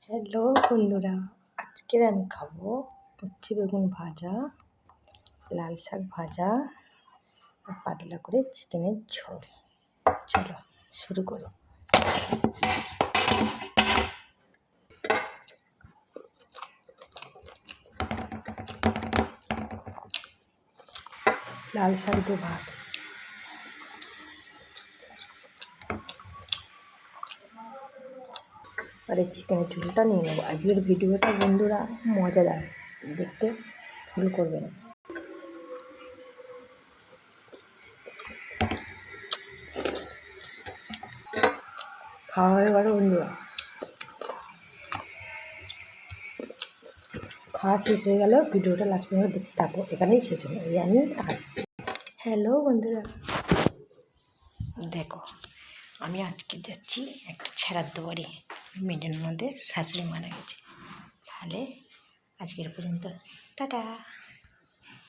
Hello বন্ধুরা, আজকের আমি খাবো উচ্ছে বেগুন ভাজা, লাল শাক ভাজা আর পাতলা করে চিকেনের ঝোল। চলো শুরু করি। লাল শাক দিয়ে ভাত, আর এই চিকেনের ঝোলটা নিয়ে নেবো। আজকের ভিডিওটা বন্ধুরা মজাদার, দেখতে ভুল করবেন। খাওয়া হয়ে গেল বন্ধুরা, খাওয়া শেষ হয়ে গেল। ভিডিওটা লাস্ট পর্যন্ত দেখতে থাকো, এখানেই শেষ হলো। এই আমি আসছি। হ্যালো বন্ধুরা, দেখো আমি আজকে যাচ্ছি একটা ছেড়ার বাড়ি। মেডের মধ্যে শাশুড়ি মারা গেছে। তাহলে আজকের পর্যন্ত টাটা।